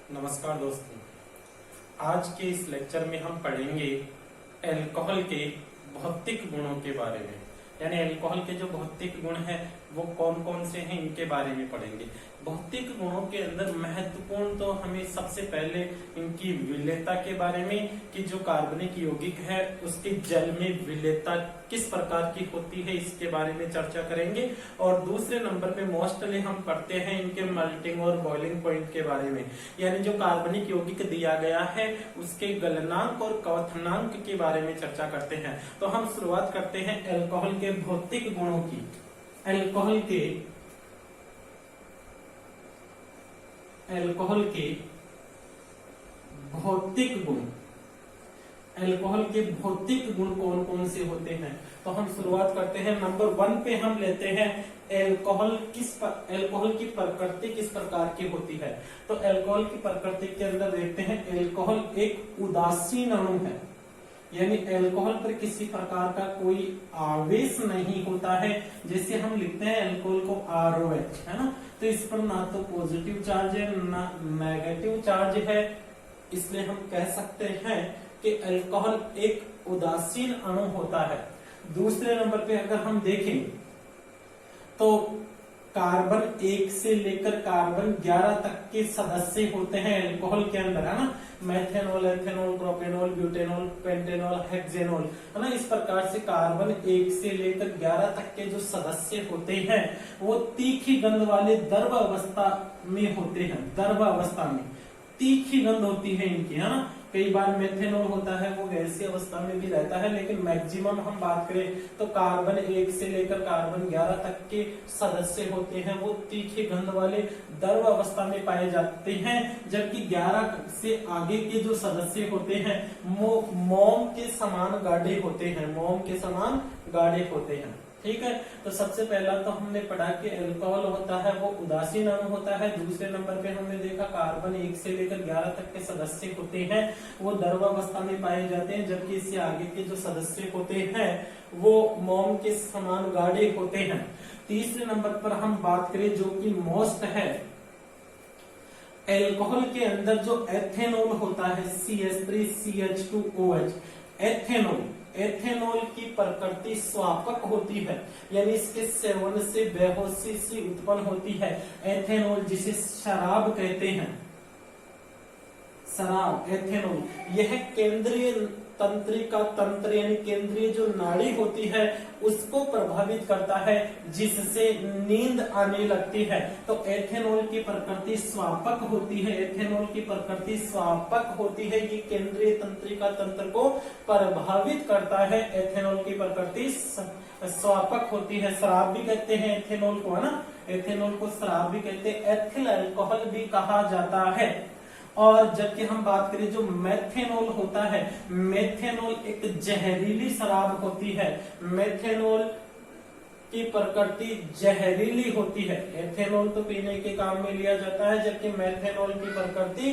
नमस्कार दोस्तों। आज के इस लेक्चर में हम पढ़ेंगे अल्कोहल के भौतिक गुणों के बारे में। यानी अल्कोहल के जो भौतिक गुण हैं वो कौन कौन से हैं इनके बारे में पढ़ेंगे। भौतिक गुणों के अंदर महत्वपूर्ण तो हमें सबसे पहले इनकी विलेयता के बारे में कि जो कार्बनिक यौगिक है उसके जल में विलेयता किस प्रकार की होती है इसके बारे में चर्चा करेंगे। और दूसरे नंबर पे मोस्टली हम पढ़ते हैं इनके मेल्टिंग और बॉइलिंग पॉइंट के बारे में। यानी जो कार्बनिक यौगिक दिया गया है उसके गलनांक और क्वथनांक के बारे में चर्चा करते हैं। तो हम शुरुआत करते हैं अल्कोहल के भौतिक गुणों की। अल्कोहल के भौतिक गुण, अल्कोहल के भौतिक गुण कौन कौन से होते हैं। तो हम शुरुआत करते हैं नंबर 1 पे हम लेते हैं अल्कोहल की प्रकृति किस प्रकार की होती है। तो अल्कोहल की प्रकृति के अंदर देखते हैं अल्कोहल एक उदासीन अणु है। यानी अल्कोहल पर किसी प्रकार का कोई आवेश नहीं होता है। जैसे हम लिखते हैं अल्कोहल को ROH, है ना, तो इस पर ना तो पॉजिटिव चार्ज है ना नेगेटिव चार्ज है। इसलिए हम कह सकते हैं कि अल्कोहल एक उदासीन अणु होता है। दूसरे नंबर पे अगर हम देखें तो कार्बन 1 से लेकर कार्बन 11 तक के सदस्य होते हैं अल्कोहल के अंदर, है ना। Methanol, ethanol, propanol, butanol, pentanol, hexanol, है ना। इस प्रकार से कार्बन 1 से लेकर 11 तक के जो सदस्य होते हैं वो तीखी गंध वाले द्रव अवस्था में होते हैं। द्रव अवस्था में तीखी गंध होती है इनकी, है ना। कई बार मेथेनॉल होता है वो गैसीय अवस्था में भी रहता है, लेकिन मैक्सिमम हम बात करें तो कार्बन 1 से लेकर कार्बन 11 तक के सदस्य होते हैं वो तीखी गंध वाले द्रव अवस्था में पाए जाते हैं। जबकि 11 से आगे के जो सदस्य होते हैं वो मोम के समान गाढ़े होते हैं। मोम के समान गाढ़े होते हैं, ठीक है। तो सबसे पहला तो हमने पढ़ा कि अल्कोहल होता है वो उदासीन अणु होता है। दूसरे नंबर पे हमने देखा कार्बन 1 से लेकर 11 तक के सदस्य होते हैं वो द्रवावस्था में पाए जाते हैं। जबकि इससे आगे के जो सदस्य होते हैं वो मोम के समान गाढ़े होते हैं। तीसरे नंबर पर हम बात करें जो कि मोस्ट है, अल्कोहल के अंदर जो एथेनॉल होता है CH3CH2OH, एथेनॉल की प्रकृति स्वापक होती है। यानी इसके सेवन से बेहोशी सी उत्पन्न होती है। एथेनॉल जिसे शराब कहते हैं, शराब, एथेनॉल, यह केंद्रीय तंत्रिका तंत्र यानी केंद्रीय जो नाड़ी होती है उसको प्रभावित करता है जिससे नींद आने लगती है। तो एथेनॉल की प्रकृति स्वापक होती है। एथेनॉल की प्रकृति स्वापक होती है, ये केंद्रीय तंत्रिका तंत्र को प्रभावित करता है। एथेनॉल की प्रकृति स्वापक होती है। शराब भी कहते हैं एथेनॉल को, है ना। एथेनॉल को शराब भी कहते हैं, एथिल अल्कोहल भी कहा जाता है। और जबकि हम बात करें जो मेथेनॉल होता है, मेथेनॉल एक जहरीली शराब होती है। मेथेनॉल की प्रकृति जहरीली होती है। एथेनॉल तो पीने के काम में लिया जाता है, जबकि मेथेनॉल की प्रकृति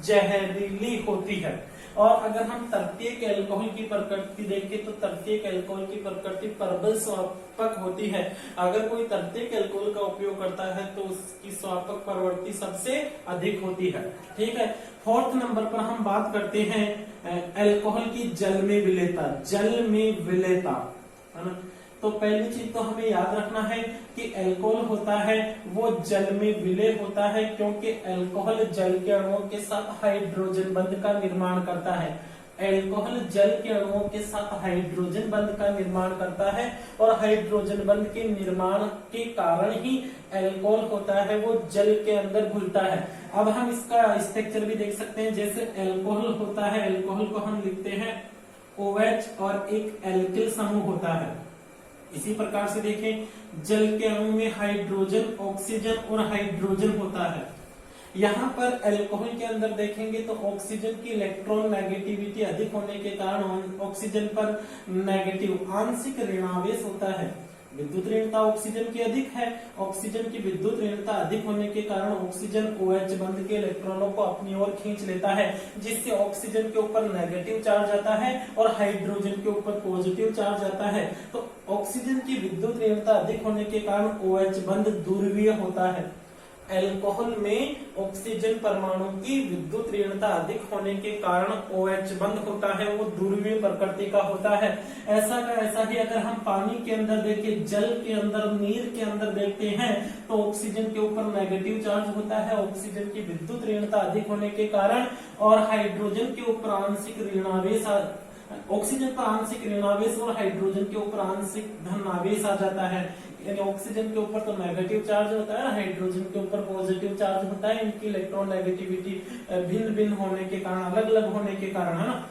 जहरीली होती है। और अगर हम तृतीयक अल्कोहल की प्रकृति देखें तो तृतीयक अल्कोहल की प्रकृति प्रबल स्वापक होती है। अगर कोई तृतीयक अल्कोहल का उपयोग करता है तो उसकी स्वापक प्रवृत्ति सबसे अधिक होती है, ठीक है। फोर्थ नंबर पर हम बात करते हैं अल्कोहल की जल में विलेयता। जल में विलेयता, है ना। तो पहली चीज तो हमें याद रखना है कि अल्कोहल होता है वो जल में विलय होता है, क्योंकि अल्कोहल जल के अणुओं के साथ हाइड्रोजन बंध का निर्माण करता है। अल्कोहल जल के अणुओं के साथ हाइड्रोजन बंध का निर्माण करता है और हाइड्रोजन बंध के निर्माण के कारण ही अल्कोहल होता है वो जल के अंदर घुलता है। अब हम इसका स्ट्रक्चर भी देख सकते हैं। जैसे अल्कोहल होता है, अल्कोहल को हम लिखते हैं OH और एक एल्किल समूह होता है। इसी प्रकार से देखें जल के अणु में हाइड्रोजन, ऑक्सीजन और हाइड्रोजन होता है। यहाँ पर अल्कोहल के अंदर देखेंगे तो ऑक्सीजन की इलेक्ट्रॉन नेगेटिविटी अधिक होने के कारण ऑक्सीजन पर नेगेटिव आंशिक ऋणावेश होता है। विद्युत ऋणता ऑक्सीजन की अधिक है। ऑक्सीजन की विद्युत ऋणता अधिक होने के कारण ऑक्सीजन OH बंध के इलेक्ट्रॉनों को अपनी ओर खींच लेता है, जिससे ऑक्सीजन के ऊपर नेगेटिव चार्ज आता है और हाइड्रोजन के ऊपर पॉजिटिव चार्ज आता है। तो ऑक्सीजन की विद्युत ऋणता अधिक होने के कारण OH बंध ध्रुवीय होता है। एल्कोहल में ऑक्सीजन परमाणु की विद्युत ऋणता अधिक होने के कारण OH बंद होता है, वो ध्रुवीय प्रकृति का होता है। ऐसा का ऐसा ही अगर हम पानी के अंदर देखें, जल के अंदर, नीर के अंदर देखते हैं तो ऑक्सीजन के ऊपर नेगेटिव चार्ज होता है, ऑक्सीजन की विद्युत ऋणता अधिक होने के कारण, और हाइड्रोजन के ऊपर आंशिक ऋणावेश, ऑक्सीजन पर आंशिक ऋणावेश और हाइड्रोजन के ऊपर आंशिक धनावेश आ जाता है। यानी ऑक्सीजन के ऊपर तो नेगेटिव चार्ज होता है, हाइड्रोजन के ऊपर पॉजिटिव चार्ज होता है। इनकी इलेक्ट्रॉन नेगेटिविटी भिन्न भिन्न होने के कारण, अलग अलग होने के कारण, है ना।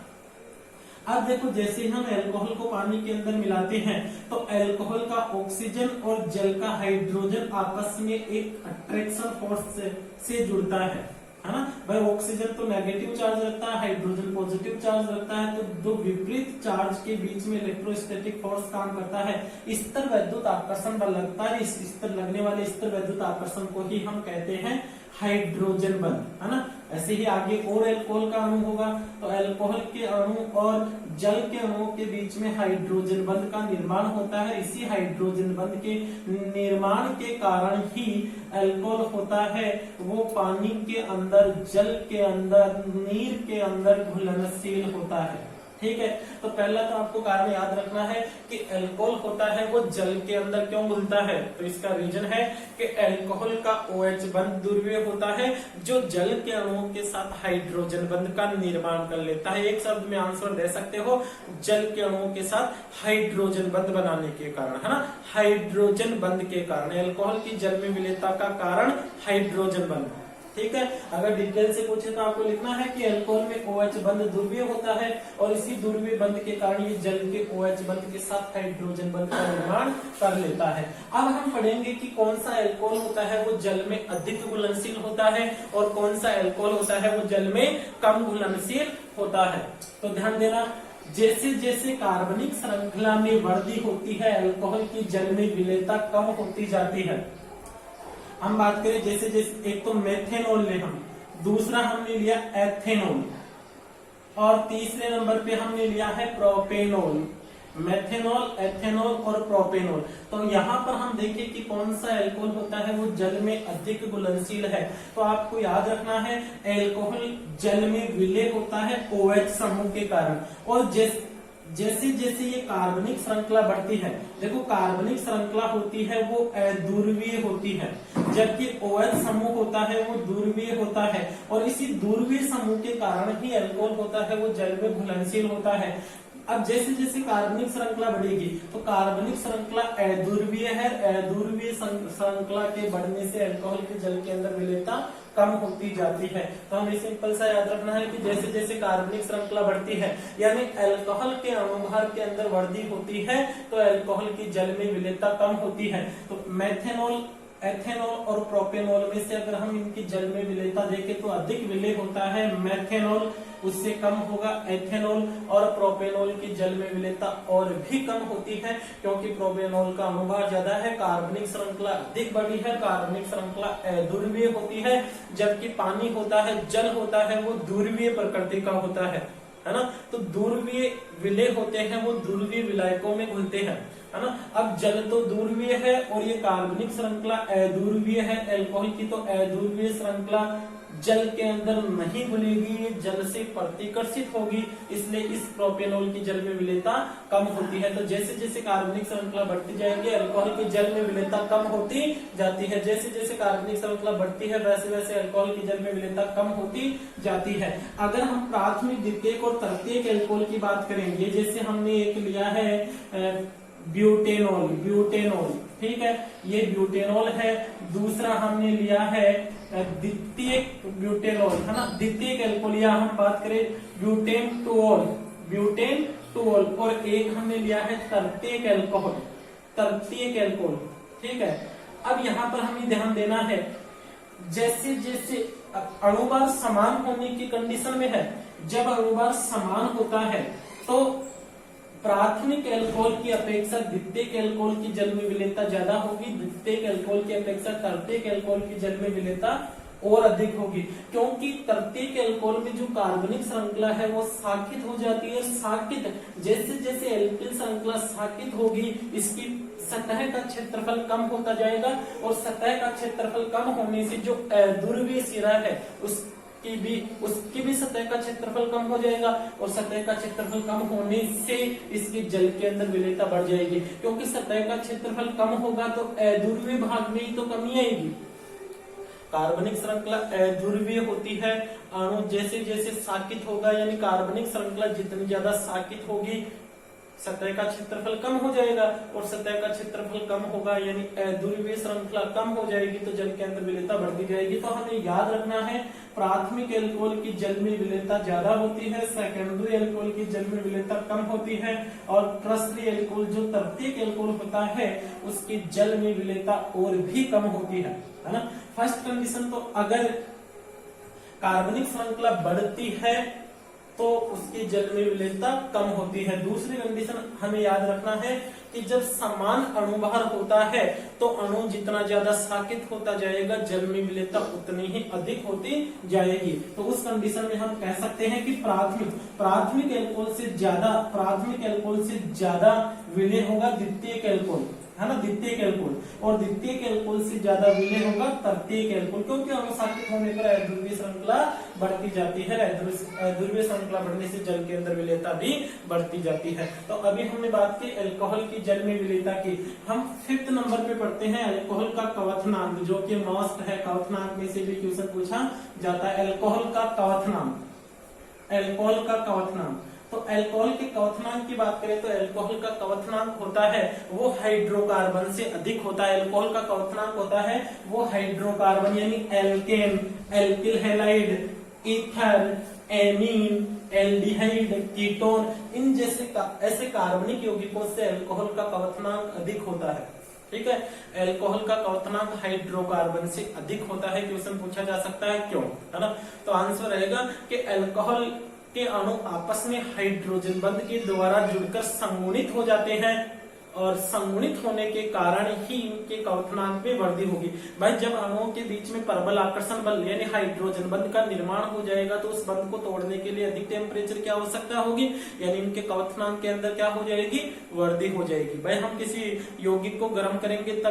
अब देखो, जैसे हम अल्कोहल को पानी के अंदर मिलाते हैं तो अल्कोहल का ऑक्सीजन और जल का हाइड्रोजन आपस में एक अट्रैक्शन फोर्स से जुड़ता है ना भाई। ऑक्सीजन तो नेगेटिव चार्ज रखता है, हाइड्रोजन पॉजिटिव चार्ज रखता है, तो दो विपरीत चार्ज के बीच में इलेक्ट्रोस्टैटिक फोर्स काम करता है। स्तर वैद्युत आकर्षण बल लगता है। इस स्तर लगने वाले स्तर वैद्युत आकर्षण को ही हम कहते हैं हाइड्रोजन बल, है ना। ऐसे ही आगे और अल्कोहल का अणु होगा तो अल्कोहल के अणु और जल के अणुओं के बीच में हाइड्रोजन बंध का निर्माण होता है। इसी हाइड्रोजन बंध के निर्माण के कारण ही अल्कोहल होता है वो पानी के अंदर, जल के अंदर, नीर के अंदर घुलनशील होता है। ठीक है, तो पहला तो आपको कारण याद रखना है कि अल्कोहल होता है वो जल के अंदर क्यों घुलता है। तो इसका रीजन है कि अल्कोहल का OH बंध ध्रुवीय होता है जो जल के अणुओं के साथ हाइड्रोजन बंध का निर्माण कर लेता है। एक शब्द में आंसर दे सकते हो, जल के अणुओं के साथ हाइड्रोजन बंध बनाने के कारण, है ना। हाइड्रोजन बंध के कारण, अल्कोहल की जल में विलेयता का कारण हाइड्रोजन बंध। ठीक है, अगर डिटेल से पूछे तो आपको लिखना है कि अल्कोहल में OH बंध ध्रुवीय होता है और इसी ध्रुवीय बंध के कारण ये जल के OH बंध के साथ हाइड्रोजन बंध का निर्माण कर लेता है। अब हम पढ़ेंगे कि कौन सा अल्कोहल होता है वो जल में अधिक घुलनशील होता है और कौन सा अल्कोहल होता है वो जल में कम घुलनशील होता है। तो ध्यान देना, जैसे जैसे कार्बनिक श्रृंखला में वृद्धि होती है अल्कोहल की जल में विलेयता कम होती जाती है। हम बात करें जैसे जैसे, एक तो मेथेनॉल ले हम, दूसरा हमने लिया एथेनॉल और तीसरे नंबर पे हमने लिया है प्रोपेनॉल। मेथेनॉल, एथेनॉल और प्रोपेनॉल। तो यहाँ पर हम देखें कि कौन सा अल्कोहल होता है वो जल में अधिक घुलनशील है। तो आपको याद रखना है अल्कोहल जल में विलय होता है OH समूह के कारण। और जैसे जैसे ये कार्बनिक श्रृंखला बढ़ती है, देखो कार्बनिक श्रृंखला होती है वो अध्रुवीय होती है, जबकि OH समूह होता है वो ध्रुवीय होता है। और इसी ध्रुवीय समूह के कारण ही अल्कोहल होता है वो जल में घुलनशील होता है। अब जैसे जैसे कार्बनिक श्रृंखला बढ़ेगी तो कार्बनिक श्रृंखला अध्रुवीय है, अध्रुवीय श्रृंखला के बढ़ने से अल्कोहल के जल के अंदर विलेयता कम होती जाती है। तो हमें सिंपल सा याद रखना है कि जैसे जैसे कार्बनिक श्रृंखला बढ़ती है यानी अल्कोहल के अणुभार के अंदर वृद्धि होती है तो अल्कोहल की जल में विलेयता कम होती है। तो मेथेनॉल, एथेनॉल और प्रोपेनॉल में से अगर हम इनकी जल में विलेयता देखें तो अधिक विलय होता है मेथेनॉल, उससे कम होगा एथेनॉल, और प्रोपेनॉल की जल में विलेयता और भी कम होती है क्योंकि प्रोपेनॉल का अणुभार ज्यादा है, कार्बनिक श्रृंखला अधिक बड़ी है, कार्बनिक श्रृंखला अध्रुवीय होती है, जबकि पानी होता है, जल होता है वो ध्रुवीय प्रकृति का होता है ना। तो ध्रुवीय विलय होते हैं वो ध्रुवीय विलायकों में घुलते हैं, है ना। अब जल तो ध्रुवीय है और ये कार्बनिक श्रृंखला अध्रुवीय है अल्कोहल की, तो अध्रुवीय श्रृंखला जल के अंदर नहीं घुलेगी, ये जल से प्रतिकर्षित होगी, इसलिए इस प्रोपेनॉल की जल में विलेयता कम होती है। तो जैसे जैसे कार्बनिक श्रृंखला बढ़ती जाएगी अल्कोहल की जल में विलेयता कम होती जाती है, जैसे जैसे कार्बनिक श्रृंखला बढ़ती है वैसे वैसे अल्कोहल की जल में विलेयता कम होती जाती है। अगर हम प्राथमिक, द्वितीयक और तृतीयक अल्कोहल की बात करेंगे, जैसे हमने एक लिया है ब्यूटेनॉल, ब्यूटेनॉल, ठीक है, ये ब्यूटेनॉल है। दूसरा हमने लिया है द्वितीयक ब्यूटेनॉल, है ना, द्वितीयक अल्कोहल, या हम बात करें ब्यूटेनटोल, ब्यूटेनटोल, और एक हमने लिया है तृतीयक अल्कोहल, तृतीयक अल्कोहल, ठीक है। अब यहाँ पर हमें ध्यान देना है, जैसे जैसे अणुभार समान होने की कंडीशन में है, जब अणुभार समान होता है तो प्राथमिक अल्कोहल की अपेक्षा द्वितीयक अल्कोहल की जल में विलेयता ज्यादा होगी, द्वितीयक अल्कोहल की अपेक्षा तृतीयक अल्कोहल की जल में विलेयता और अधिक होगी, क्योंकि तृतीयक अल्कोहल में जो कार्बनिक श्रृंखला है वो साकित हो जाती है। साकित जैसे जैसे एल्किल श्रृंखला साकित होगी, इसकी सतह का क्षेत्रफल कम होता जाएगा, और सतह का क्षेत्रफल कम होने से जो ध्रुवीय सिरा है उसकी भी सतह का क्षेत्रफल कम हो जाएगा, और सतह का क्षेत्रफल कम होने से इसकी जल के अंदर विलेयता बढ़ जाएगी, क्योंकि सतह का क्षेत्रफल कम होगा तो अध्रुवीय भाग में ही तो कमी आएगी। कार्बनिक श्रृंखला अध्रुवीय होती है, अणु जैसे जैसे साकित होगा, यानी कार्बनिक श्रृंखला जितनी ज्यादा साकित होगी सतह का क्षेत्रफल कम हो जाएगा, और सतह का क्षेत्रफल कम होगा यानी अध्रुवीय श्रृंखला कम हो जाएगी, तो जल के अंदर विलेयता बढ़ती जाएगी। तो हमें याद रखना है प्राथमिक अल्कोहल की जल में विलेयता ज्यादा होती है, सेकेंडरी अल्कोहल की जल में विलेयता कम होती है, और टर्शियरी अल्कोहल जो तृतीयक अल्कोहल होता है उसकी जल में विलेयता और भी कम होती है ना। फर्स्ट कंडीशन, तो अगर कार्बनिक श्रृंखला बढ़ती है तो उसकी जल में विलेयता कम होती है। दूसरी कंडीशन हमें याद रखना है कि जब समान अणुभार होता है तो अणु जितना ज्यादा साकित होता जाएगा जल में विलेयता उतनी ही अधिक होती जाएगी। तो उस कंडीशन में हम कह सकते हैं कि प्राथमिक अल्कोहल से ज्यादा विलेय होगा द्वितीयक अल्कोहल, है ना, द्वितीयक अल्कोहल, और द्वितीयक अल्कोहल से ज्यादा विलेय होगा तृतीयक अल्कोहल, क्योंकि अणुसाकित होने पर अध्रुवीय श्रृंखला बढ़ती जाती है, अध्रुवीय श्रृंखला बढ़ने से जल के अंदर विलेयता भी बढ़ती जाती है। तो अभी हमने बात की अल्कोहल की जल में विलेयता की। हम 5th नंबर पे पढ़ते हैं अल्कोहल का क्वथनांक, जो कि मस्ट है, क्वथनांक में से भी क्वेश्चन पूछा जाता है। अल्कोहल का क्वथनांक, तो अल्कोहल के क्वथनांक की बात करें तो अल्कोहल का क्वथनांक होता है वो हाइड्रोकार्बन से अधिक होता है। अल्कोहल का क्वथनांक होता है वो हाइड्रोकार्बन यानी alkane, alkyl halide, ether, amine, aldehyde, ketone, इन जैसे ऐसे कार्बनिक यौगिकों से अल्कोहल का क्वथनांक अधिक होता है। ठीक है, अल्कोहल का क्वथनांक हाइड्रोकार्बन से अधिक होता है। क्वेश्चन पूछा जा सकता है क्यों, है ना। तो आंसर रहेगा कि अल्कोहल के अणु आपस में हाइड्रोजन बंध के द्वारा जुड़कर संगुणित हो जाते हैं, और संगुणित होने के कारण ही इनके क्वथनांक में वृद्धि होगी। भाई जब अणुओं के बीच में परबल आकर्षण बल यानी हाइड्रोजन बंध का निर्माण हो जाएगा तो उस बंध को तोड़ने के लिए अधिक टेम्परेचर की आवश्यकता होगी, यानी इनके क्वथनांक के अंदर क्या हो जाएगी, वृद्धि हो जाएगी। भाई हम किसी यौगिक को गर्म करेंगे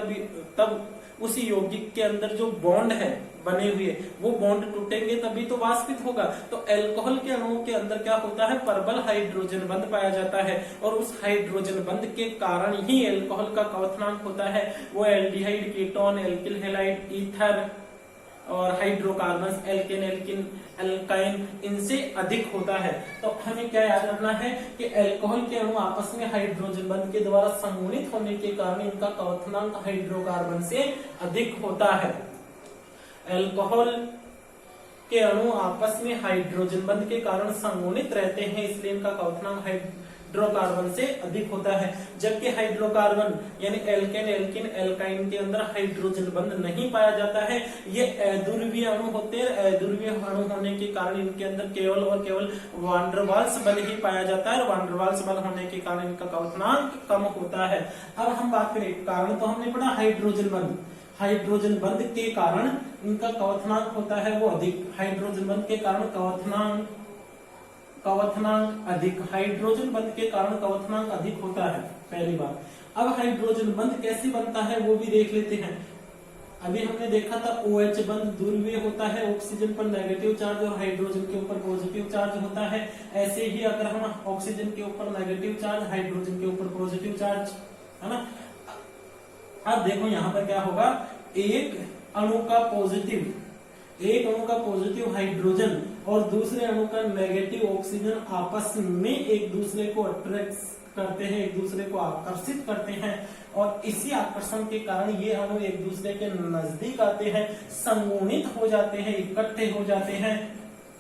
तब उसी यौगिक के अंदर जो बॉन्ड है बने हुए वो बॉन्ड टूटेंगे तभी तो वाष्पित होगा। तो अल्कोहल के अणुओं के अंदर क्या होता है, परबल हाइड्रोजन बंध पाया जाता है, और उस हाइड्रोजन बंध के कारण ही अल्कोहल का क्वथनांक होता है वो aldehyde, ketone, alkyl halide, ether और हाइड्रोकार्बन, एल्केन, एल्काइन, इनसे अधिक होता है। तो हमें क्या याद रखना है कि अल्कोहल के अणु आपस में हाइड्रोजन बंध के द्वारा संगुणित होने के कारण इनका क्वथनांक हाइड्रोकार्बन से अधिक होता है। अल्कोहल के अणु आपस में हाइड्रोजन बंध के कारण संगुणित रहते हैं, इसलिए इनका क्वथनांक हाइड्रोकार्बन से अधिक होता है। जबकि हाइड्रोकार्बन यानी एल्केन, एल्किन, एल्काइन के अंदर हाइड्रोजन बंध नहीं पाया जाता है। ये अध्रुवीय अणु होते हैं, अध्रुवीय अणु होने के कारण इनके अंदर केवल और केवल वान डर वाल्स बल ही पाया जाता है, और वान डर वाल्स बल होने के कारण इनका क्वथनांक कम होता है। अब हम बात करें कारण, तो हमने पढ़ा हाइड्रोजन बंध, हाइड्रोजन बंध के कारण इनका क्वथनांक होता है वो अधिक, हाइड्रोजन बंध के कारण क्वथनांक अधिक, हाइड्रोजन बंध के कारण क्वथनांक अधिक होता है, पहली बात। अब हाइड्रोजन बंध कैसे बनता है वो भी देख लेते हैं। अभी हमने देखा था OH बंध ध्रुवीय होता है, ऑक्सीजन पर नेगेटिव चार्ज और हाइड्रोजन के ऊपर पॉजिटिव चार्ज होता है। ऐसे ही अगर हम ऑक्सीजन के ऊपर नेगेटिव चार्ज, हाइड्रोजन के ऊपर पॉजिटिव चार्ज, है ना। अब देखो यहाँ पर क्या होगा, एक अणु का पॉजिटिव हाइड्रोजन और दूसरे अणु का नेगेटिव ऑक्सीजन आपस में एक दूसरे को अट्रैक्ट करते हैं, एक दूसरे को आकर्षित करते हैं, और इसी आकर्षण के कारण ये अणु एक दूसरे के नजदीक आते हैं, संगुणित हो जाते हैं, इकट्ठे हो जाते हैं,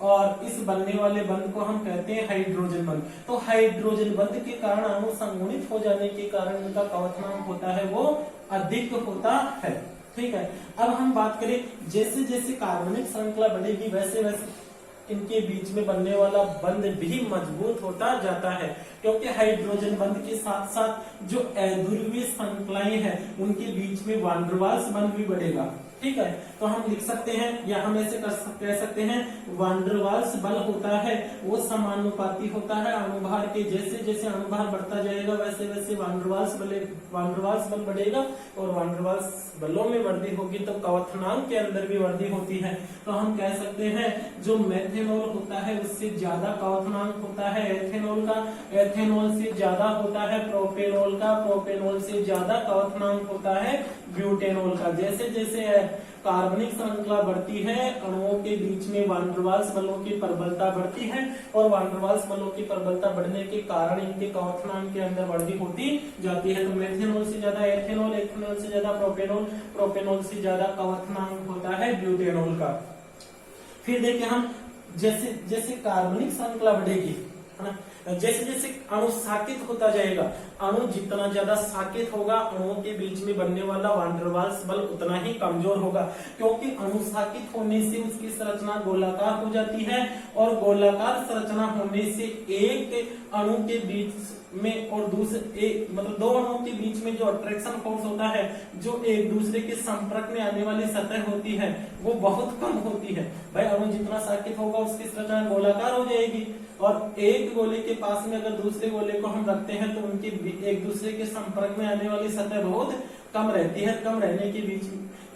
और इस बनने वाले बंध को हम कहते हैं हाइड्रोजन बंध। तो हाइड्रोजन बंध के कारण अणु संगुणित हो जाने के कारण इनका क्वथनांक होता है वो अधिक होता है। ठीक है, अब हम बात करें जैसे जैसे कार्बनिक श्रृंखला बढ़ेगी वैसे वैसे इनके बीच में बनने वाला बंध भी मजबूत होता जाता है, क्योंकि हाइड्रोजन बंध के साथ साथ जो अध्रुवीय श्रृंखलाएं हैं उनके बीच में वान डर वाल्स बंध भी बढ़ेगा। ठीक है, तो हम लिख सकते हैं या हम ऐसे कह सकते हैं वान डर वाल्स बल होता है वो समानुपाती होता है अणुभार के। जैसे जैसे अणुभार बढ़ता जाएगा वैसे वैसे वान डर वाल्स बल बढ़ेगा, और वान डर वाल्स बलों में वृद्धि होगी तो क्वथनांक के अंदर भी वृद्धि होती है। तो हम कह सकते हैं जो मेथेनॉल होता है उससे ज्यादा क्वथनांक होता है एथेनॉल का, एथेनॉल से ज्यादा होता है प्रोपेनॉल का, प्रोपेनॉल से ज्यादा क्वथनांक होता है ब्यूटेनॉल का। जैसे जैसे कार्बनिक श्रृंखला बढ़ती है अणुओं के बीच में वान डर वाल्स बलों की प्रबलता बढ़ती है, और वान डर वाल्स बलों की प्रबलता बढ़ने के कारण इनके क्वथनांक के अंदर वृद्धि होती जाती है। तो मेथेनॉल से ज्यादा एथेनॉल, एथेनॉल से ज्यादा प्रोपेनॉल, प्रोपेनॉल से ज्यादा क्वथनांक होता है ब्यूटेनॉल का। फिर देखिए हम जैसे जैसे कार्बनिक श्रृंखला बढ़ेगी है ना, जैसे जैसे अणु साकित होता जाएगा, अणु जितना ज्यादा साकित होगा अणुओं के बीच में बनने वाला वान डर वाल्स बल उतना ही कमजोर होगा, क्योंकि अणु साकित होने से उसकी संरचना गोलाकार हो जाती है, और गोलाकार संरचना होने से एक अणु के बीच में और दूसरे मतलब दो अणुओं के बीच में जो अट्रैक्शन फोर्स होता है, जो एक दूसरे के संपर्क में आने वाली सतह होती है वो बहुत कम होती है। भाई अणु जितना साकित होगा उसकी संरचना गोलाकार हो जाएगी, और एक गोले के पास में अगर दूसरे गोले को हम रखते हैं तो उनके एक दूसरे के संपर्क में आने वाली सतह बहुत कम रहती है। कम रहने के बीच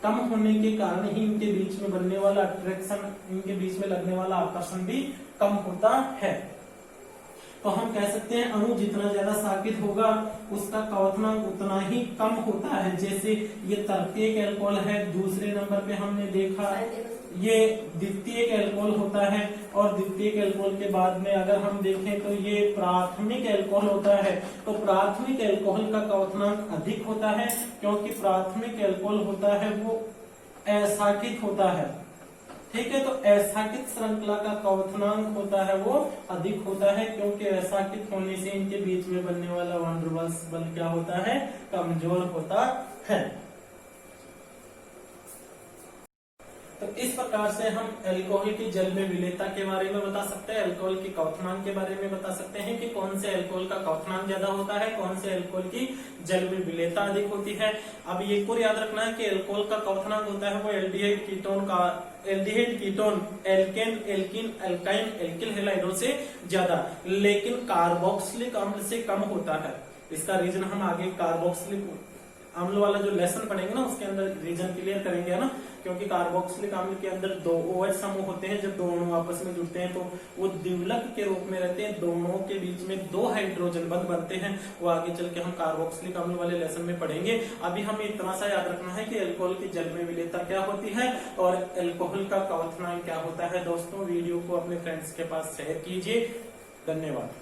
कम होने के कारण ही इनके बीच में बनने वाला अट्रैक्शन, इनके बीच में लगने वाला आकर्षण भी कम होता है। तो हम कह सकते हैं अणु जितना ज्यादा साकित होगा उसका क्वथनांक उतना ही कम होता है। जैसे ये तृतीयक एल्कोहल है, दूसरे नंबर पे हमने देखा ये द्वितीयक एल्कोहल होता है, और द्वितीयक एल्कोहल के बाद में अगर हम देखें तो ये प्राथमिक एल्कोहल होता है। तो प्राथमिक एल्कोहल का क्वथनांक अधिक होता है, क्योंकि प्राथमिक एल्कोहल होता है वो असाकित होता है। ठीक है, तो असाकित श्रृंखला का क्वथनांक होता है वो अधिक होता है, क्योंकि असाकित होने से इनके बीच में बनने वाला वान डर वाल्स बल क्या होता है, कमजोर होता है। तो इस प्रकार से हम अल्कोहल की जल में विलेयता के बारे में बता सकते हैं, अल्कोहल के क्वथनांक के बारे में बता सकते हैं कि कौन से अल्कोहल का क्वथनांक ज्यादा होता है, कौन से अल्कोहल की जल में विलेयता अधिक होती है। अब ये को याद रखना है कि अल्कोहल का क्वथनांक होता है वो एल्डिहाइड कीटोन का, aldehyde ketone, alkane, alkene, alkyne, alkyl हैलाइडों से ज्यादा, लेकिन कार्बोक्सिलिक अम्ल से कम होता है। इसका रीजन हम आगे कार्बोक्सिलिक अम्ल वाला जो लेसन पढ़ेंगे ना उसके अंदर रीजन क्लियर करेंगे, है ना। क्योंकि कार्बोक्सिलिक अम्ल के अंदर दो OH समूह होते हैं, जब दो अणु आपस में जुड़ते हैं तो वो द्विलक के रूप में रहते हैं, दोनों के बीच में दो हाइड्रोजन बंध बनते हैं। वो आगे चल के हम कार्बोक्सिलिक अम्ल वाले लेसन में पढ़ेंगे। अभी हमें इतना सा याद रखना है कि अल्कोहल की जल में विलेयता क्या होती है और अल्कोहल का क्वथनांक क्या होता है। दोस्तों वीडियो को अपने फ्रेंड्स के पास शेयर कीजिए। धन्यवाद।